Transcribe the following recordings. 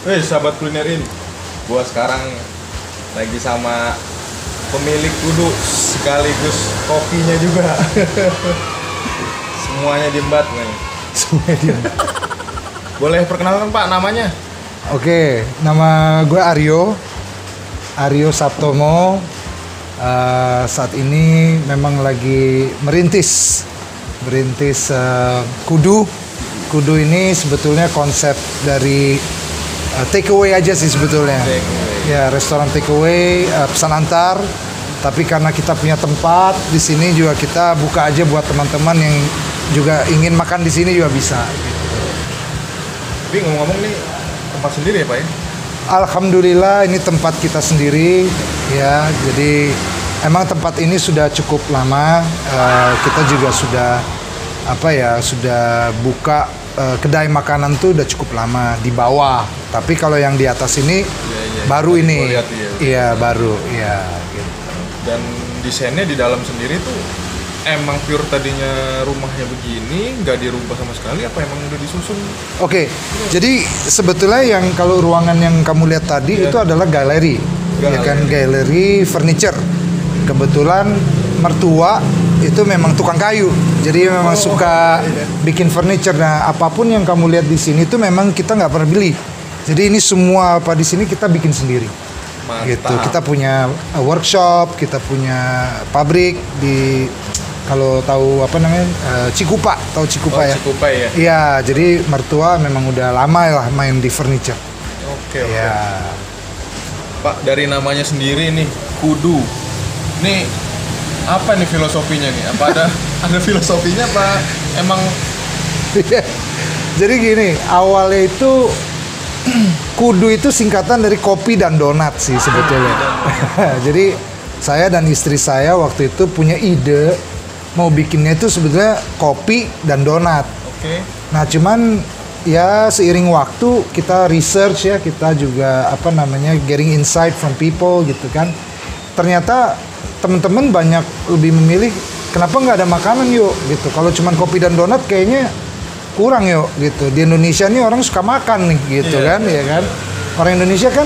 Sahabat kulinerin, gua sekarang lagi sama pemilik kudu sekaligus kopinya juga. Semuanya diembat nih. Semuanya diembat. Boleh perkenalkan Pak namanya? Oke, nama gue Aryo Saptomo. Saat ini memang lagi merintis kudu. Kudu ini sebetulnya konsep dari take away aja sih sebetulnya. Ya, restoran take away, pesan antar. Tapi karena kita punya tempat di sini juga kita buka aja buat teman-teman yang juga ingin makan di sini juga bisa. Gitu. Tapi ngomong-ngomong nih tempat sendiri ya Pak ya? Alhamdulillah ini tempat kita sendiri ya. Jadi emang tempat ini sudah cukup lama. Kita juga sudah sudah buka kedai makanan tuh udah cukup lama di bawah. Tapi kalau yang di atas ini baru ini. Iya, baru. Iya, gitu. Dan desainnya di dalam sendiri tuh emang pure tadinya rumahnya begini, nggak dirubah sama sekali apa emang udah disusun? Oke. Jadi sebetulnya yang kalau ruangan yang kamu lihat tadi itu adalah galeri. Ya kan, galeri furniture. Kebetulan mertua itu memang tukang kayu, jadi memang suka bikin furniture. Nah, apapun yang kamu lihat di sini itu memang kita nggak pernah beli. Jadi ini semua apa di sini kita bikin sendiri. Mantap. Gitu. Kita punya workshop, kita punya pabrik di kalau tahu apa namanya Cikupa, tahu Cikupa ya? Cikupa ya. Iya, jadi mertua memang udah lama lah main di furniture. Oke. Ya. Pak, dari namanya sendiri nih kudu. Nih apa nih filosofinya nih? Apa ada filosofinya apa emang? Jadi gini, awalnya itu kudu itu singkatan dari kopi dan donat sih sebetulnya. Jadi saya dan istri saya waktu itu punya ide mau bikinnya itu sebetulnya kopi dan donat. Oke. Nah, cuman ya seiring waktu kita research ya, kita juga getting insight from people gitu kan. Ternyata teman-teman banyak lebih memilih kenapa nggak ada makanan yuk gitu. Kalau cuman kopi dan donat kayaknya kurang yuk gitu. Di Indonesia nih orang suka makan nih gitu kan, ya kan. Orang Indonesia kan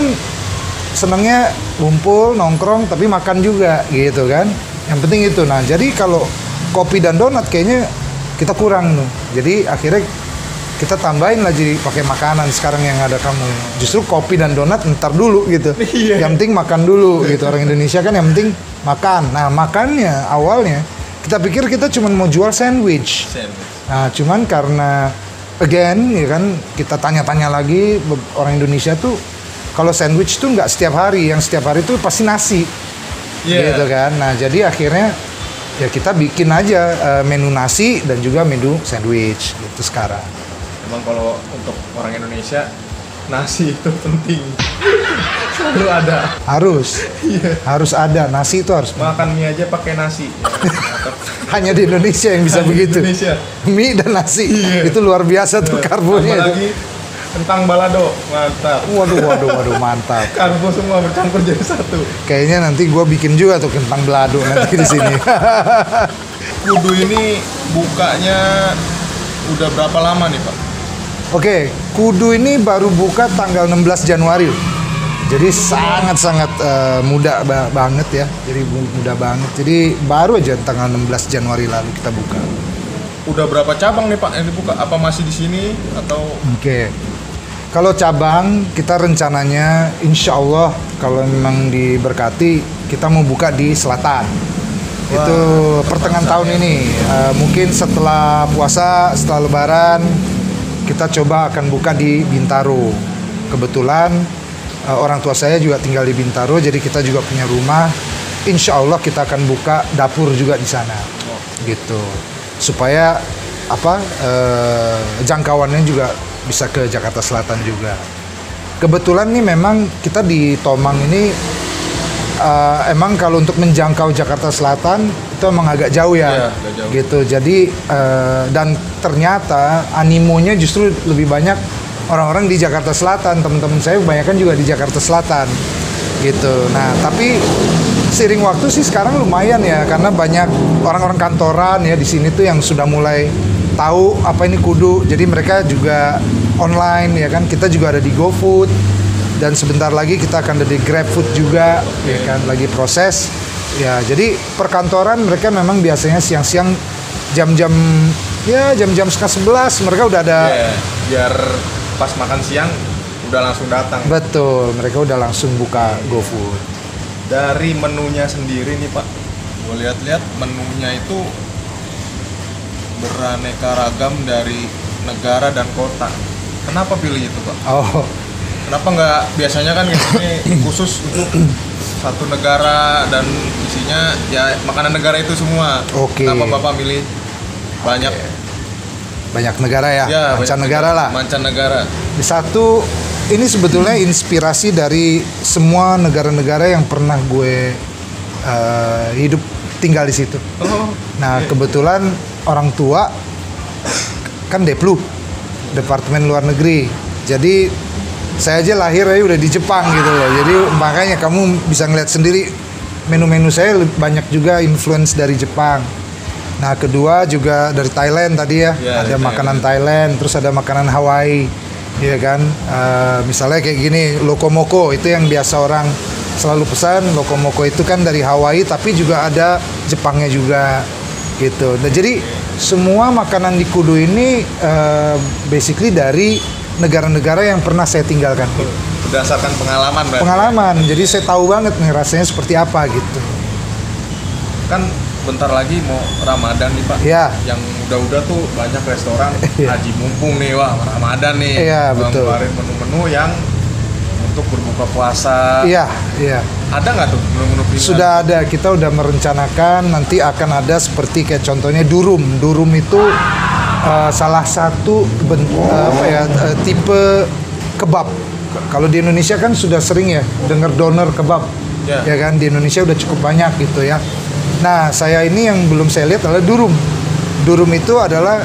senangnya ngumpul, nongkrong tapi makan juga gitu kan. Yang penting itu. Nah, jadi kalau kopi dan donat kayaknya kita kurang tuh. Jadi akhirnya kita tambahin lah jadi pakai makanan sekarang yang ada kamu. Justru kopi dan donat ntar dulu gitu. Yang penting makan dulu gitu. Orang Indonesia kan yang penting makan. Nah, makannya awalnya kita pikir kita cuma mau jual sandwich. Nah, cuman karena again ya kan kita tanya-tanya lagi orang Indonesia tuh kalau sandwich tuh nggak setiap hari. Yang setiap hari tuh pasti nasi. Gitu kan. Nah, jadi akhirnya ya kita bikin aja menu nasi dan juga menu sandwich gitu sekarang. Emang kalau untuk orang Indonesia nasi itu penting. Selalu ada. Harus ada nasi itu harus. Makan mie aja pakai nasi. Hanya di Indonesia yang bisa begitu. Indonesia. Mie dan nasi itu luar biasa tuh karbonya. Apalagi kentang balado, mantap. Waduh mantap. Karbo semua bercampur jadi satu. Kayaknya nanti gue bikin juga tuh kentang balado nanti di sini. Kudu ini bukanya udah berapa lama nih Pak? Oke, kudu ini baru buka tanggal 16 Januari. Jadi sangat-sangat muda banget ya. Jadi muda banget. Jadi baru aja tanggal 16 Januari lalu kita buka. Udah berapa cabang nih Pak yang dibuka? Apa masih di sini atau? Oke. Kalau cabang kita rencananya insya Allah kalau memang diberkati kita mau buka di selatan. Wah, itu pertengahan tahun ini. Mungkin setelah puasa, setelah lebaran kita coba akan buka di Bintaro. Kebetulan orang tua saya juga tinggal di Bintaro, jadi kita juga punya rumah. Insya Allah kita akan buka dapur juga di sana, gitu. Supaya jangkauannya juga bisa ke Jakarta Selatan juga. Kebetulan nih memang kita di Tomang ini emang kalau untuk menjangkau Jakarta Selatan itu emang agak jauh ya, jauh. Gitu. Jadi dan ternyata animonya justru lebih banyak orang-orang di Jakarta Selatan. Teman-teman saya kebanyakan juga di Jakarta Selatan, gitu. Nah, tapi seiring waktu sih sekarang lumayan ya, karena banyak orang-orang kantoran ya di sini tuh yang sudah mulai tahu apa ini kudu. Jadi mereka juga online ya kan. Kita juga ada di GoFood dan sebentar lagi kita akan ada di GrabFood juga ya kan, lagi proses. Ya, jadi perkantoran mereka memang biasanya siang-siang jam-jam 10:30 mereka udah ada. Biar pas makan siang udah langsung datang. Betul, mereka udah langsung buka GoFood. Dari menunya sendiri nih Pak, gue lihat-lihat menunya itu beraneka ragam dari negara dan kota. Kenapa pilih itu Pak? Oh, Kenapa nggak biasanya kan ini khusus untuk satu negara dan isinya ya makanan negara itu semua. Oke. Kenapa Bapak milih banyak? banyak negara ya, Banyak mancanegara lah. Mancanegara. Di satu, ini sebetulnya inspirasi dari semua negara-negara yang pernah gue hidup tinggal di situ. Oh. Nah, kebetulan orang tua kan Deplu, Departemen Luar Negeri. Jadi saya aja lahir ya udah di Jepang gitu loh. Jadi makanya kamu bisa ngeliat sendiri menu-menu saya banyak juga influence dari Jepang. Nah, kedua juga dari Thailand tadi ya, ada makanan Thailand, terus ada makanan Hawaii, ya kan. Misalnya kayak gini, lokomoko itu yang biasa orang selalu pesan. Lokomoko itu kan dari Hawaii, tapi juga ada Jepangnya juga, gitu. Nah, jadi semua makanan di Kudu ini basically dari negara-negara yang pernah saya tinggalkan. Berdasarkan pengalaman berarti. Pengalaman, jadi saya tahu banget nih rasanya seperti apa gitu. Kan bentar lagi mau Ramadan nih Pak. Iya. Yang udah tuh banyak restoran haji mumpung nih, wah Ramadan nih. Iya, betul. Ngeluarin menu-menu yang untuk berbuka puasa. Iya, iya. Ada nggak tuh menu-menu pilihan? Sudah ada, kita udah merencanakan nanti akan ada seperti kayak contohnya durum. Durum itu salah satu tipe kebab. Kalau di Indonesia kan sudah sering ya dengar doner kebab. Ya kan, di Indonesia udah cukup banyak gitu ya. Nah, saya ini yang belum saya lihat adalah durum. Durum itu adalah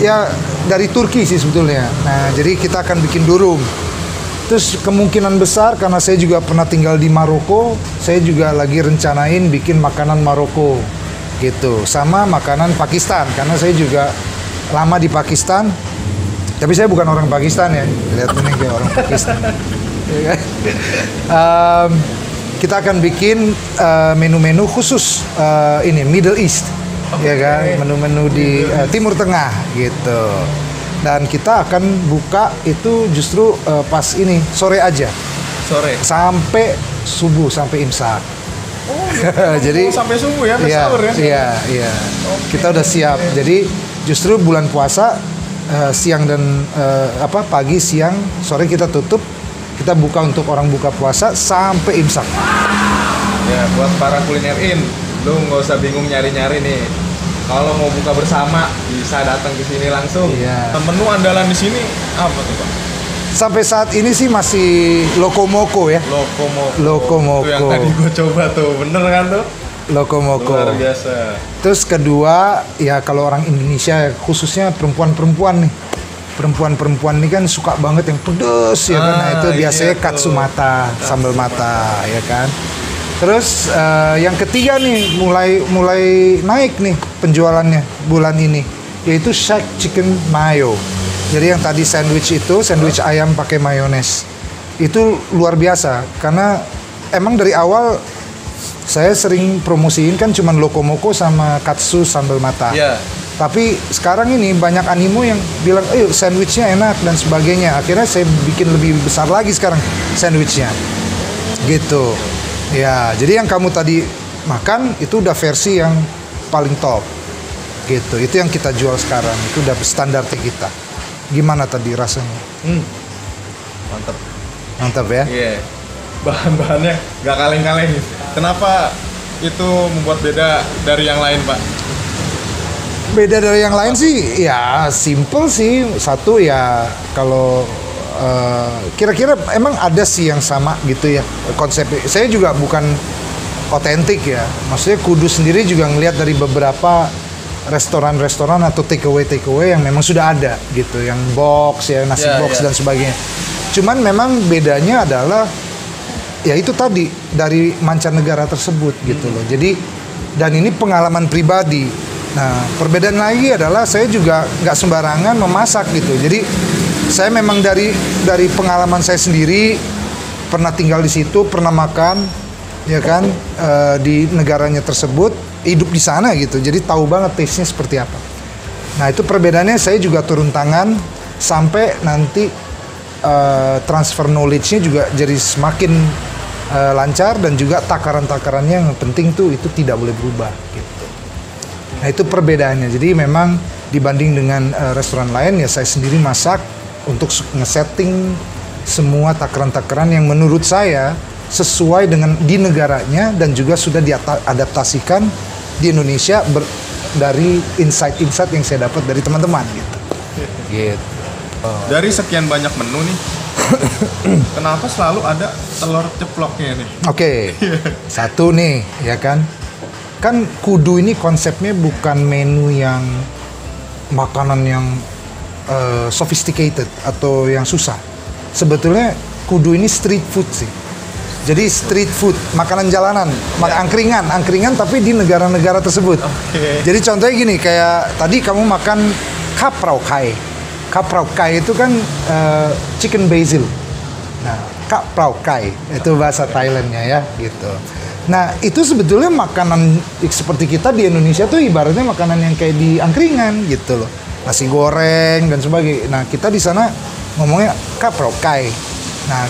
ya dari Turki sih sebetulnya. Nah, jadi kita akan bikin durum. Terus kemungkinan besar karena saya juga pernah tinggal di Maroko, saya juga lagi rencanain bikin makanan Maroko gitu. Sama makanan Pakistan karena saya juga lama di Pakistan. Tapi saya bukan orang Pakistan ya. Lihat ini kayak orang Pakistan. Kita akan bikin menu-menu khusus ini Middle East, ya kan, menu-menu di Timur Tengah gitu. Dan kita akan buka itu justru pas ini sore aja, sampai subuh, sampai imsak. Oh, jadi sampai subuh ya, sahur ya? Iya. Okay. Kita udah siap. Jadi justru bulan puasa siang dan pagi, siang, sore kita tutup. Kita buka untuk orang buka puasa sampai imsak. Ya, buat para kulinerin, lu nggak usah bingung nyari-nyari nih. Kalau mau buka bersama, bisa datang ke sini langsung. Iya. Menu andalan di sini apa tuh Pak? Sampai saat ini sih masih lokomoko ya. Lokomoko. Itu yang tadi gue coba tuh, bener kan tuh? Lokomoko. Luar biasa. Terus kedua, ya kalau orang Indonesia khususnya perempuan-perempuan nih. Perempuan-perempuan ini kan suka banget yang pedes ya kan. Nah, itu biasanya katsu mata, sambal mata ya kan. Terus yang ketiga nih mulai naik nih penjualannya bulan ini, yaitu shake chicken mayo. Jadi yang tadi sandwich ayam pakai mayones. Itu luar biasa karena emang dari awal saya sering promosiin kan cuman lokomoko sama katsu sambal mata. Yeah. Tapi sekarang ini banyak animo yang bilang, ayo sandwichnya enak dan sebagainya. Akhirnya saya bikin lebih besar lagi sekarang sandwichnya. Gitu. Ya, jadi yang kamu tadi makan itu udah versi yang paling top. Gitu. Itu yang kita jual sekarang. Itu udah standar kita. Gimana tadi rasanya? Mantap. Mantap ya? Iya. Bahan-bahannya gak kaleng-kaleng. Kenapa itu membuat beda dari yang lain, Pak? Beda dari yang lain sih, ya simple sih. Satu ya kalau kira-kira emang ada sih yang sama gitu ya konsepnya. Saya juga bukan otentik ya. Maksudnya Kudu sendiri juga ngelihat dari beberapa restoran-restoran atau take away yang memang sudah ada gitu, yang box ya, nasi box dan sebagainya. Cuman memang bedanya adalah ya itu tadi dari mancanegara tersebut gitu loh. Jadi dan ini pengalaman pribadi. Nah, perbedaan lagi adalah saya juga nggak sembarangan memasak gitu. Jadi saya memang dari pengalaman saya sendiri, pernah tinggal di situ, pernah makan, ya kan, di negaranya tersebut, hidup di sana gitu. Jadi tahu banget taste-nya seperti apa. Nah, itu perbedaannya. Saya juga turun tangan sampai nanti transfer knowledge-nya juga jadi semakin lancar, dan juga takaran-takarannya yang penting tuh itu tidak boleh berubah gitu. Nah, itu perbedaannya. Jadi memang dibanding dengan restoran lain, ya saya sendiri masak untuk nge-setting semua takaran-takaran yang menurut saya sesuai dengan di negaranya, dan juga sudah diadaptasikan di Indonesia dari insight-insight yang saya dapat dari teman-teman gitu. Gitu. Dari sekian banyak menu nih, kenapa selalu ada telur ceploknya nih? Oke. Satu nih, ya kan. Kan kudu ini konsepnya bukan menu yang makanan yang sophisticated atau yang susah. Sebetulnya kudu ini street food sih. Jadi street food, makanan jalanan, angkringan tapi di negara-negara tersebut. Jadi contohnya gini, kayak tadi kamu makan kaprau kai. Kaprau kai itu kan chicken basil. Nah, kaprau kai itu bahasa Thailandnya ya, gitu. Nah, itu sebetulnya makanan seperti kita di Indonesia tuh ibaratnya makanan yang kayak di angkringan gitu loh. Nasi goreng dan sebagainya. Nah, kita di sana ngomongnya kaprau kai. Nah,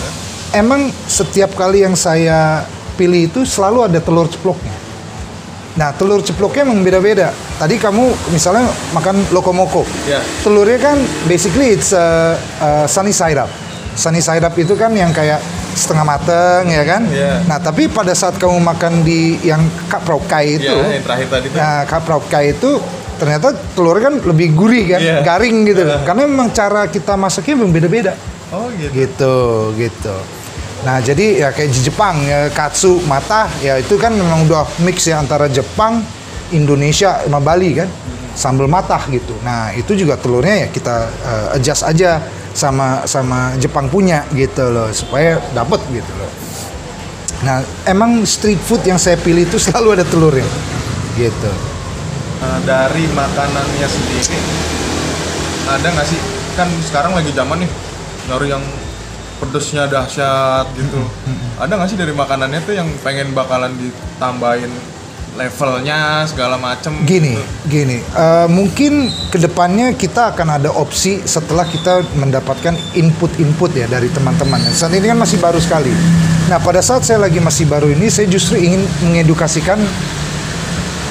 emang setiap kali yang saya pilih itu selalu ada telur ceploknya. Nah, telur ceploknya memang beda-beda. Tadi kamu misalnya makan lokomoko. Yeah. Telurnya kan basically it's sunny side up. Sunny side up itu kan yang kayak setengah mateng, ya kan? Yeah. Nah, tapi pada saat kamu makan di yang kaprau kai itu, yang terakhir tadi tuh. nah kaprau kai itu ternyata telurnya kan lebih gurih kan, garing gitu. Karena memang cara kita masaknya memang beda-beda. Oh gitu. Gitu. Nah, jadi ya kayak di Jepang ya, katsu mata ya itu kan memang udah mix ya antara Jepang, Indonesia sama Bali kan. Sambal matah gitu. Nah, itu juga telurnya ya kita adjust aja sama Jepang punya gitu loh, supaya dapet gitu loh. Nah, emang street food yang saya pilih itu selalu ada telurnya gitu. Dari makanannya sendiri, ada nggak sih, kan sekarang lagi zaman nih nyari yang pedesnya dahsyat gitu. Ada nggak sih dari makanannya tuh yang pengen bakalan ditambahin levelnya segala macem? Gini, gitu. Mungkin kedepannya kita akan ada opsi setelah kita mendapatkan input ya dari teman-teman. Saat ini kan masih baru sekali. Nah, pada saat saya lagi masih baru ini, saya justru ingin mengedukasikan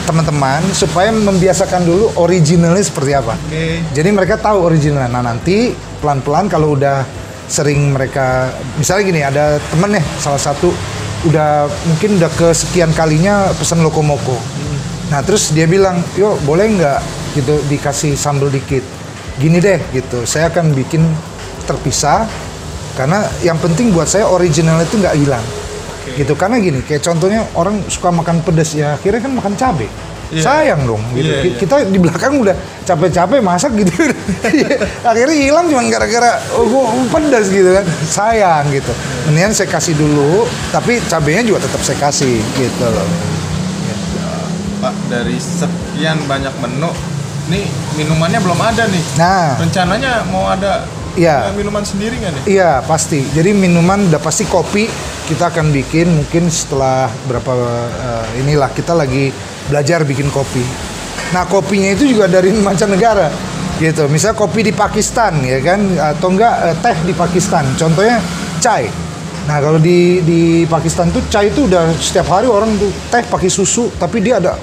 teman-teman supaya membiasakan dulu originalnya seperti apa. Jadi mereka tahu originalnya. Nah, nanti pelan-pelan kalau udah sering mereka, misalnya gini, ada temen nih salah satu mungkin udah kesekian kalinya pesan lokomoko. Nah, terus dia bilang, yuk boleh nggak gitu dikasih sambal dikit. Gini deh gitu, saya akan bikin terpisah karena yang penting buat saya original itu nggak hilang. Gitu, karena gini, kayak contohnya orang suka makan pedas ya, akhirnya kan makan cabai. Sayang dong gitu. Kita di belakang udah capek-capek masak gitu. Akhirnya hilang cuma gara-gara pedas gitu kan. Sayang gitu. Mendingan saya kasih dulu, tapi cabainya juga tetap saya kasih gitu loh. Pak, dari sekian banyak menu, nih minumannya belum ada nih. Nah, rencananya mau ada minuman sendiri nggak nih? Iya, pasti. Jadi minuman udah pasti kopi kita akan bikin mungkin setelah berapa inilah, kita lagi belajar bikin kopi. Nah, kopinya itu juga dari mancanegara gitu. Misalnya kopi di Pakistan ya kan, atau enggak teh di Pakistan. Contohnya chai. Nah, kalau di Pakistan tuh chai itu udah setiap hari orang tuh teh pakai susu, tapi dia ada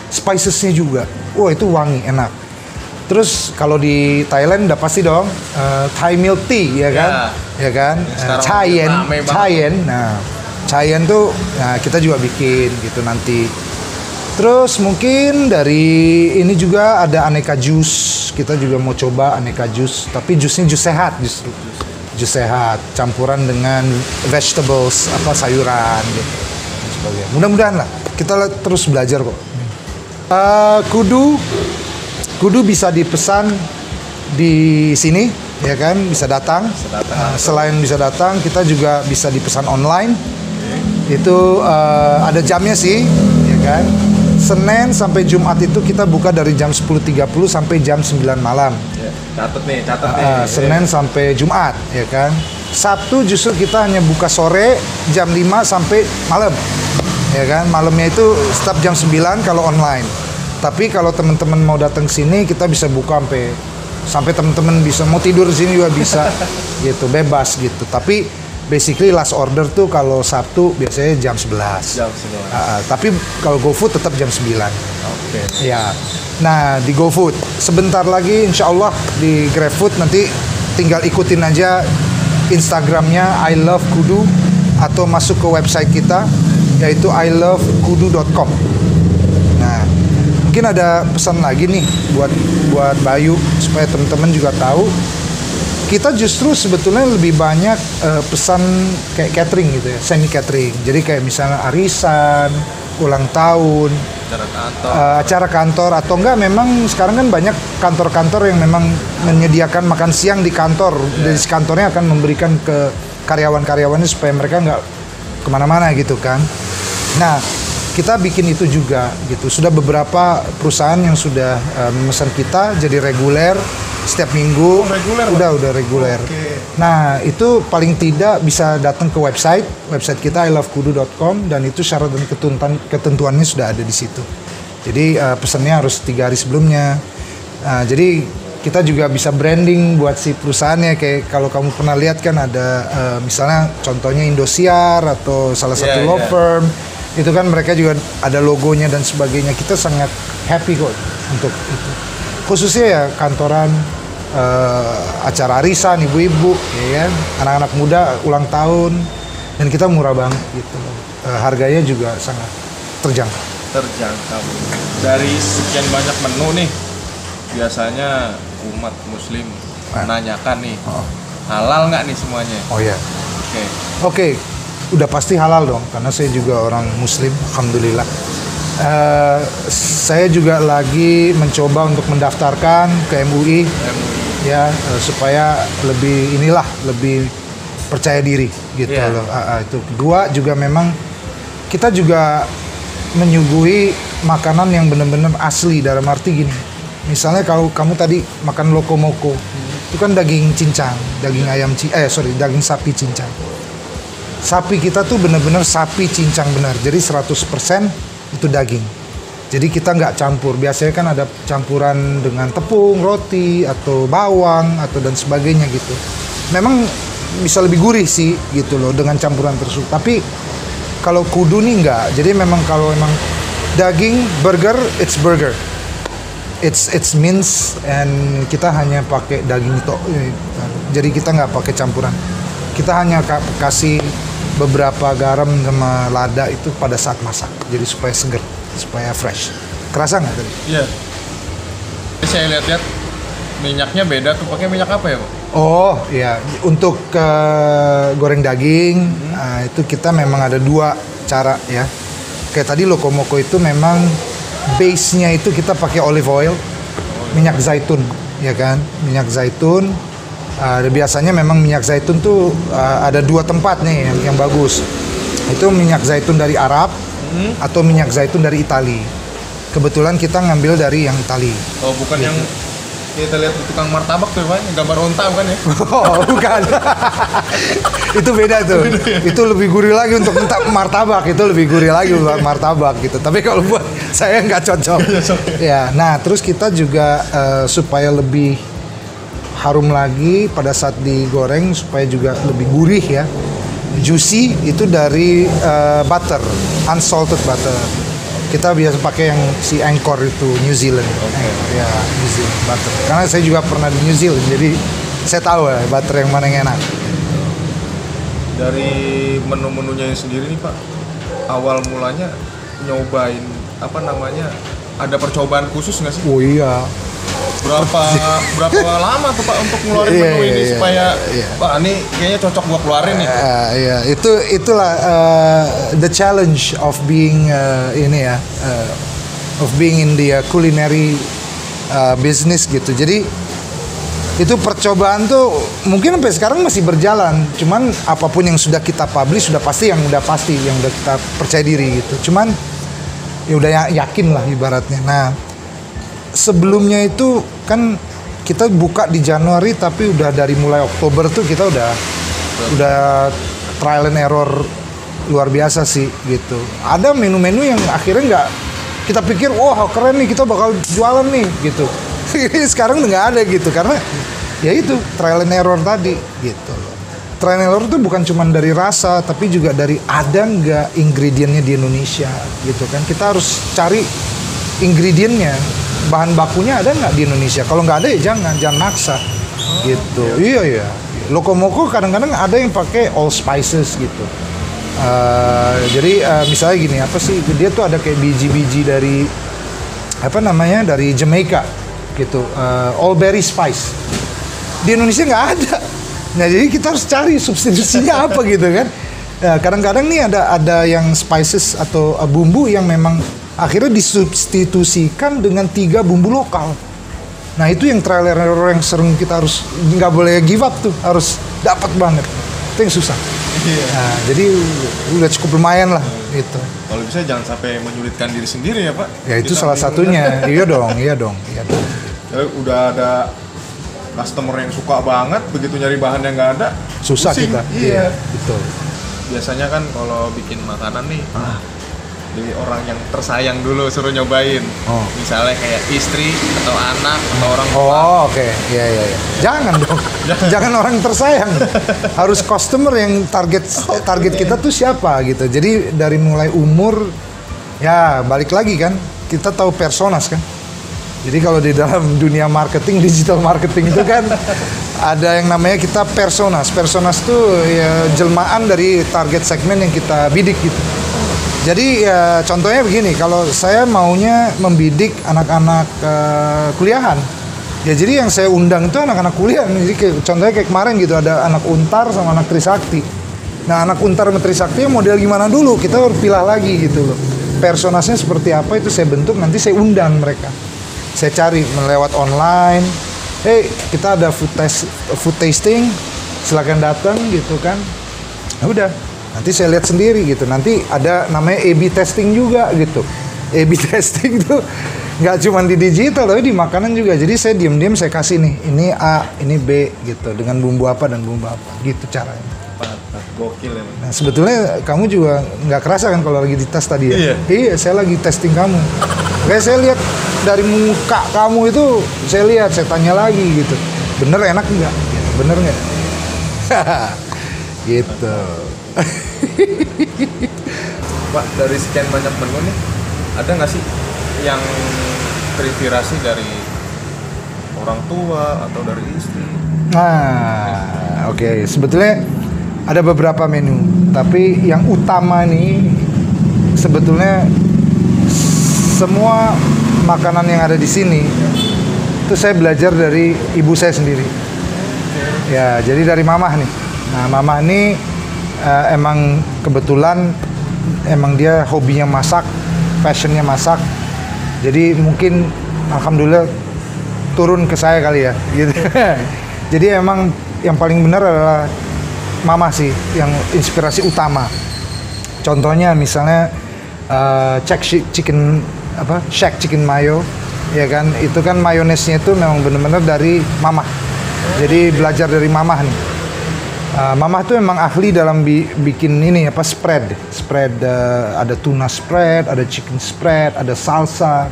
spicesnya juga. Wah, itu wangi, enak. Terus kalau di Thailand udah pasti dong Thai milk tea ya kan, ya kan, Chayen. Nah, Chayen tuh kita juga bikin gitu nanti. Terus mungkin dari ini juga ada aneka jus, kita juga mau coba aneka jus, tapi jusnya jus sehat justru. Jus sehat campuran dengan vegetables, sayuran gitu. Mudah-mudahan lah, kita terus belajar kok. Kudu bisa dipesan di sini, ya kan, bisa datang. Selain bisa datang, kita juga bisa dipesan online. Itu ada jamnya sih, ya kan. Senin sampai Jumat itu kita buka dari jam 10.30 sampai jam 9 malam. Ya, catat nih. Senin sampai Jumat, ya kan. Sabtu justru kita hanya buka sore jam 5 sampai malam. Ya kan, malamnya itu start jam 9 kalau online. Tapi kalau teman-teman mau datang sini kita bisa buka sampai teman-teman bisa mau tidur di sini juga bisa gitu, bebas gitu. Tapi basically last order tuh kalau Sabtu biasanya jam 11. Tapi kalau GoFood tetap jam 9. Oke. Ya. Nah, di GoFood sebentar lagi insya Allah di GrabFood nanti tinggal ikutin aja Instagramnya I Love Kudu atau masuk ke website kita yaitu ilovekudu.com. Nah, mungkin ada pesan lagi nih buat Bayu supaya teman-teman juga tahu. Kita justru sebetulnya lebih banyak pesan kayak catering gitu ya, semi catering. Jadi kayak misalnya arisan, ulang tahun, acara kantor atau enggak memang sekarang kan banyak kantor-kantor yang memang menyediakan makan siang di kantor. Dari kantornya akan memberikan ke karyawan-karyawannya supaya mereka nggak kemana-mana gitu kan. Nah, kita bikin itu juga gitu. Sudah beberapa perusahaan yang sudah memesan kita jadi reguler setiap minggu. Udah reguler. Okay. Nah, itu paling tidak bisa datang ke website kita ilovekudu.com dan itu syarat dan ketentuannya sudah ada di situ. Jadi pesannya harus 3 hari sebelumnya. Jadi kita juga bisa branding buat si perusahaannya, kayak kalau kamu pernah lihat kan ada misalnya contohnya Indosiar atau salah satu law firm. Itu kan mereka juga ada logonya dan sebagainya. Kita sangat happy kok untuk itu. Khususnya ya kantoran, acara arisan, ibu-ibu, ya kan, anak-anak muda ulang tahun, dan kita murah banget gitu. Harganya juga sangat terjangkau. Dari sekian banyak menu nih, biasanya umat Muslim menanyakan nih, halal nggak nih semuanya? Oh ya. Oke. Udah pasti halal dong, karena saya juga orang Muslim, alhamdulillah. Saya juga lagi mencoba untuk mendaftarkan ke MUI. Ya, supaya lebih percaya diri gitu loh. Itu kedua juga memang kita juga menyuguhi makanan yang benar-benar asli, dalam arti gini. Misalnya kalau kamu tadi makan lokomoko, itu kan daging cincang, daging daging sapi cincang. Sapi kita tuh benar-benar sapi cincang benar. Jadi 100% itu daging. Jadi kita nggak campur. Biasanya kan ada campuran dengan tepung, roti, atau bawang, atau dan sebagainya gitu. Memang bisa lebih gurih sih gitu loh dengan campuran tersebut. Tapi kalau kudu nih nggak. Jadi memang kalau memang daging burger, it's burger. It's mince and kita hanya pakai daging itu. Jadi kita nggak pakai campuran. Kita hanya kasih beberapa garam sama lada itu pada saat masak, jadi supaya seger, supaya fresh. Kerasa nggak tadi? Iya. Saya lihat-lihat minyaknya beda tuh, pakai minyak apa ya, Pak? Oh iya, untuk goreng daging itu kita memang ada 2 cara ya. Kayak tadi lokomoko itu memang base-nya itu kita pakai olive oil, minyak zaitun, ya kan? Minyak zaitun. Biasanya memang minyak zaitun tuh ada 2 tempat nih yang bagus. Itu minyak zaitun dari Arab atau minyak zaitun dari Itali. Kebetulan kita ngambil dari yang Itali. Oh, bukan gitu. Yang kita lihat di tukang martabak tuh, Pak, gambar onta bukan ya? Oh, bukan. Itu beda tuh. Itu lebih gurih lagi untuk martabak. Itu lebih gurih lagi buat martabak gitu. Tapi kalau buat saya nggak cocok. Ya, nah terus kita juga supaya lebih harum lagi pada saat digoreng supaya juga lebih gurih ya, juicy, itu dari butter, unsalted butter. Kita biasa pakai yang si Angkor itu, New Zealand. Ya, New Zealand butter. Karena saya juga pernah di New Zealand, jadi saya tahu ya butter yang mana yang enak. Dari menu-menunya yang sendiri nih, Pak, awal mulanya nyobain ada percobaan khusus nggak sih? Oh iya. Berapa lama tuh, Pak, untuk ngeluarin menu ini supaya Pak ini kayaknya cocok gua keluarin nih. Iya, itulah the challenge of being of being in the culinary business gitu. Jadi itu percobaan tuh mungkin sampai sekarang masih berjalan. Cuman apapun yang sudah kita publish sudah pasti yang udah kita percaya diri gitu. Cuman ya udah yakin lah ibaratnya. Nah sebelumnya itu kan kita buka di Januari, tapi udah dari mulai Oktober tuh kita udah trial and error luar biasa sih gitu. Ada menu-menu yang akhirnya nggak kita pikir wah keren nih kita bakal jualan nih gitu. Sekarang udah nggak ada gitu karena ya itu trial and error tadi gitu. Trial and error itu bukan cuma dari rasa, tapi juga dari ada nggak ingredientnya di Indonesia gitu kan. Kita harus cari ingredientnya, bahan bakunya ada nggak di Indonesia. Kalau nggak ada ya jangan maksa gitu. Iya. Lokomoko kadang-kadang ada yang pakai all spices gitu. Jadi misalnya gini, apa sih dia tuh ada kayak biji-biji dari apa namanya dari Jamaica gitu, all berry spice. Di Indonesia nggak ada. Nah jadi kita harus cari substitusinya apa gitu kan. Nah, kadang-kadang nih ada yang spices atau bumbu yang memang akhirnya disubstitusikan dengan 3 bumbu lokal. Nah itu yang trial and error yang sering kita harus nggak boleh give up tuh, harus dapat banget. Itu yang susah. Iya. Nah, jadi udah cukup lumayan lah gitu. Kalau bisa jangan sampai menyulitkan diri sendiri ya Pak. Ya itu Kita salah satunya. Iya dong. Udah ada customer yang suka banget, begitu nyari bahan yang nggak ada Susah pusing. kita. Iya. Betul. Biasanya kan kalau bikin makanan nih dari orang yang tersayang dulu suruh nyobain. Misalnya kayak istri atau anak atau orang tua. Oh oke. Iya. Jangan dong. Jangan orang tersayang. Harus customer yang target kita tuh siapa gitu. Jadi dari mulai umur ya balik lagi kan. Kita tahu personas kan. Jadi kalau di dalam dunia marketing, digital marketing itu kan ada yang namanya kita personas. Personas tuh ya jelmaan dari target segmen yang kita bidik gitu. Jadi ya contohnya begini, kalau saya maunya membidik anak-anak kuliahan, ya jadi yang saya undang itu anak-anak kuliah. Jadi contohnya kayak kemarin gitu, ada anak Untar sama anak Trisakti. Nah anak Untar sama Trisakti model gimana dulu, kita harus pilih lagi gitu loh. Personasnya seperti apa itu saya bentuk, nanti saya undang mereka. Saya cari lewat online, kita ada food tasting, silakan datang gitu kan. Nah, udah. Nanti saya lihat sendiri gitu. Nanti ada namanya A/B testing juga gitu. A/B testing tuh nggak cuma di digital tapi di makanan juga. Jadi saya diam-diam saya kasih nih, ini A, ini B gitu, dengan bumbu apa dan bumbu apa, gitu caranya. Gokil ya. Nah sebetulnya kamu juga nggak kerasa kan kalau lagi di tes tadi ya? Iya, saya lagi testing kamu. Kayak saya lihat dari muka kamu itu, saya tanya lagi gitu, bener enak nggak? Bener nggak? Gitu. Pak, dari sekian banyak menu nih, ada nggak sih yang terinspirasi dari orang tua atau dari istri? Nah, oke. Sebetulnya ada beberapa menu, tapi yang utama nih sebetulnya semua makanan yang ada di sini itu saya belajar dari ibu saya sendiri. Ya, jadi dari mamah nih. Nah, mamah ini emang kebetulan emang dia hobinya masak, passionnya masak. Jadi mungkin alhamdulillah turun ke saya kali ya gitu. Jadi emang yang paling benar adalah mama sih yang inspirasi utama. Contohnya misalnya Shack Chicken Mayo, ya kan, itu kan mayonesnya itu memang benar-benar dari mama. Jadi belajar dari mama nih. Mama tuh emang ahli dalam bikin ini apa spread, ada tuna spread, ada chicken spread, ada salsa.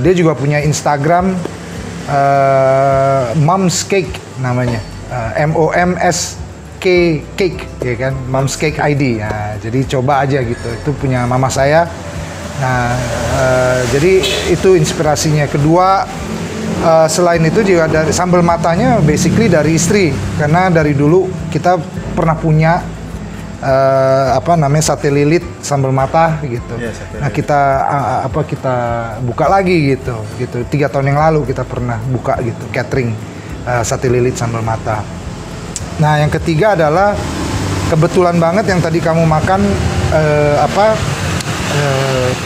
Dia juga punya Instagram Mom's Cake namanya, MOMSK Cake, ya kan, Mom's Cake ID. Nah, jadi coba aja gitu, itu punya mama saya. Nah, jadi itu inspirasinya. Kedua, selain itu juga dari sambal matanya basically dari istri, karena dari dulu kita pernah punya sate lilit sambal mata gitu. Yeah, nah kita buka lagi gitu 3 tahun yang lalu kita pernah buka gitu catering sate lilit sambal mata. Nah yang ketiga adalah kebetulan banget yang tadi kamu makan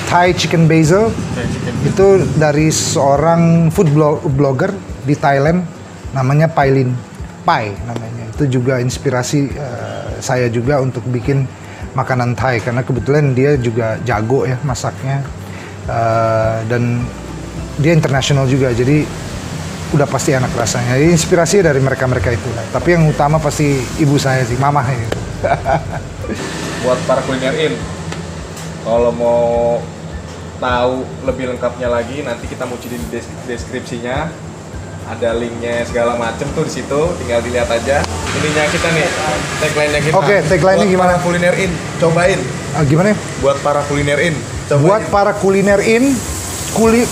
Thai chicken basil. Itu dari seorang food blogger di Thailand namanya Pai namanya. Itu juga inspirasi saya juga untuk bikin makanan Thai karena kebetulan dia juga jago ya masaknya. Dan dia internasional juga, jadi udah pasti enak rasanya. Jadi inspirasi dari mereka-mereka itu. Tapi yang utama pasti ibu saya sih, mamah ini. Buat para kulinerin, kalau mau tahu lebih lengkapnya lagi, nanti kita muncul di deskripsinya. Ada linknya segala macem tuh di situ, tinggal dilihat aja. Ininya kita nih, tagline-nya kita. Oke, tagline-nya gimana? Buat para kulinerin, cobain. Gimana ya? Buat para kulinerin, cobain. Buat para kulinerin,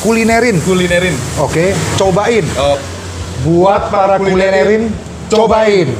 kulinerin. Kulinerin. Oke, cobain. Oh, Buat para kulinerin, cobain.